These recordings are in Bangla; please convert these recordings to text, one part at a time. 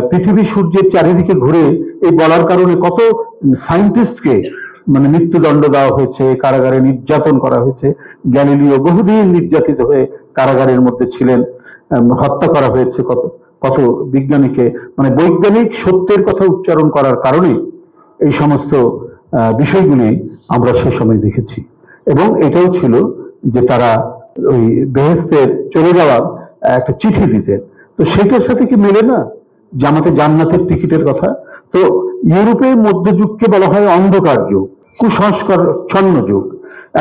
পৃথিবী সূর্যের চারিদিকে ঘুরে এই বলার কারণে কত সায়েন্টিস্টকে মানে মৃত্যুদণ্ড দেওয়া হয়েছে, কারাগারে নির্যাতন করা হয়েছে। গ্যালিলিও বহুদিন নির্যাতিত হয়ে কারাগারের মধ্যে ছিলেন, হত্যা করা হয়েছে কত কত বিজ্ঞানীকে। মানে বৈজ্ঞানিক সত্যের কথা উচ্চারণ করার কারণে এই সমস্ত বিষয়গুলি আমরা সে সময় দেখেছি। এবং এটাও ছিল যে তারা ওই বেহেশতের চলে যাওয়ার একটা চিঠি দিতেন। তো সেটার সাথে কি মেলে না যে আমাদের জান্নাতের টিকিটের কথা? তো ইউরোপের মধ্যযুগকে বলা হয় অন্ধকার যুগ, কুসংস্কারচ্ছন্ন যুগ।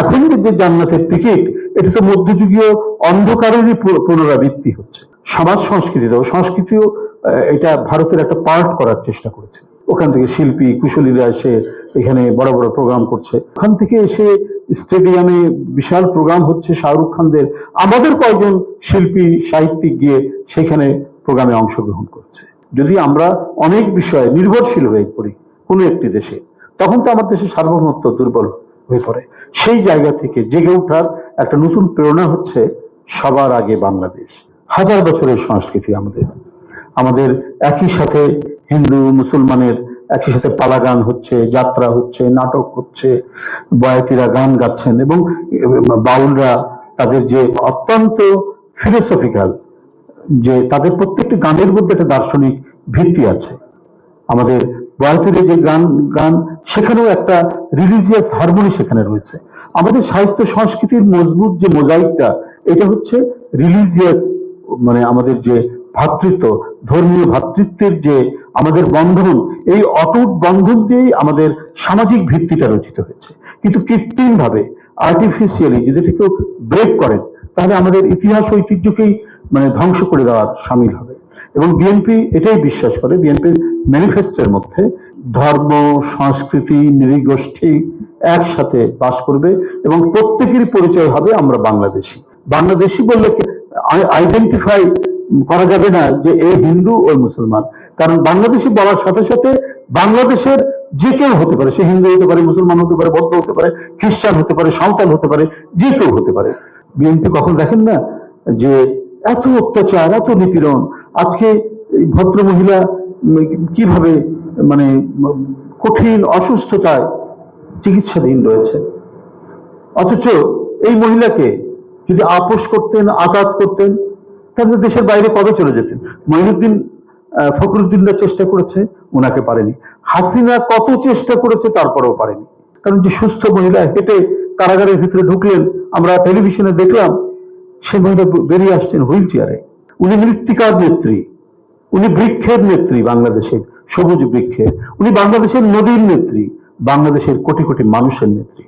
এখন যে জান্নাতের টিকিট, এটা তো মধ্যযুগীয় অন্ধকারেরই পুনরাবৃত্তি হচ্ছে। সমাজ সংস্কৃতিও এটা ভারতের একটা পার্ট করার চেষ্টা করেছে। ওখান থেকে শিল্পী কুশলীরা এসে এখানে বড় বড় প্রোগ্রাম করছে, ওখান থেকে এসে স্টেডিয়ামে বিশাল প্রোগ্রাম হচ্ছে শাহরুখ খানদের। আমাদের কয়েকজন শিল্পী সাহিত্যিক গিয়ে সেখানে প্রোগ্রামে অংশগ্রহণ করছে। যদি আমরা অনেক বিষয়ে নির্ভরশীল হয়ে পড়ি কোনো একটি দেশে, তখন তো আমার দেশের সার্বভৌমত্ব দুর্বল হয়ে পড়ে। সেই জায়গা থেকে জেগে ওঠার একটা নতুন প্রেরণা হচ্ছে সবার আগে বাংলাদেশ। হাজার বছরের সংস্কৃতি আমাদের একই সাথে হিন্দু মুসলমানের একই সাথে পালা গান হচ্ছে, যাত্রা হচ্ছে, নাটক হচ্ছে, বয়াতিরা গান গাচ্ছেন এবং বাউলরা তাদের যে অত্যন্ত ফিলোসফিক্যাল, যে তাদের প্রত্যেকটি গানের মধ্যে একটা দার্শনিক ভিত্তি আছে। আমাদের বয়াতিরা যে গান সেখানেও একটা রিলিজিয়াস হারমোনি সেখানে রয়েছে। আমাদের সাহিত্য সংস্কৃতির মজবুত যে মোজাইকটা, এটা হচ্ছে রিলিজিয়াস, মানে আমাদের যে ভ্রাতৃত্ব, ধর্মীয় ভ্রাতৃত্বের যে আমাদের বন্ধন, এই অটুট বন্ধন দিয়েই আমাদের সামাজিক ভিত্তিটা রচিত হয়েছে। কিন্তু কৃত্রিম ভাবে, আর্টিফিশিয়ালি যদি কেউ ব্রেক করেন, তাহলে আমাদের ইতিহাস ঐতিহ্যকেই মানে ধ্বংস করে দেওয়ার সামিল হবে। এবং বিএনপি এটাই বিশ্বাস করে, বিএনপির ম্যানিফেস্টোর মধ্যে ধর্ম, সংস্কৃতি, নৃগোষ্ঠী একসাথে বাস করবে এবং প্রত্যেকেরই পরিচয় হবে আমরা বাংলাদেশি। বাংলাদেশি বললে আইডেন্টিফাই করা যাবে না যে এ হিন্দু ও মুসলমান, কারণ বাংলাদেশি বলার সাথে সাথে বাংলাদেশের যে কেউ হতে পারে, সে হিন্দু হতে পারে, মুসলমান হতে পারে, বৌদ্ধ হতে পারে, খ্রিস্টান হতে পারে, সাঁওতাল হতে পারে, যে কেউ হতে পারে। বিএনপি কখন দেখেন না যে এত অত্যাচার, এত নিপীড়ন, আজকে ভদ্র মহিলা কিভাবে মানে কঠিন অসুস্থতায় চিকিৎসাধীন রয়েছে, অথচ এই মহিলাকে যদি আপোষ করতেন, আঘাত করতেন, তাহলে দেশের বাইরে কবে চলে যেতেন। ফখরুদ্দিনরা চেষ্টা করেছে, ওনাকে পারেনি। হাসিনা কত চেষ্টা করেছে, তারপরেও পারেনি। কারণ যে সুস্থ মহিলা হেঁটে কারাগারের ভিতরে ঢুকলেন, আমরা টেলিভিশনে দেখলাম, সে মহিলা বেরিয়ে আসছেন হুইল চেয়ারে। উনি মৃত্তিকার নেত্রী, উনি বৃক্ষের নেত্রী, বাংলাদেশের সবুজ বৃক্ষের। উনি বাংলাদেশের নদীর নেত্রী, বাংলাদেশের কোটি কোটি মানুষের নেত্রী।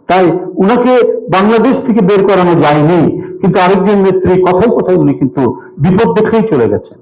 তাই উনাকে বাংলাদেশ থেকে বের করানো যায়নি, কিন্তু আরেকজন নেত্রী কথায় কথায় উনি কিন্তু বিপদ দেখেই চলে গেছেন।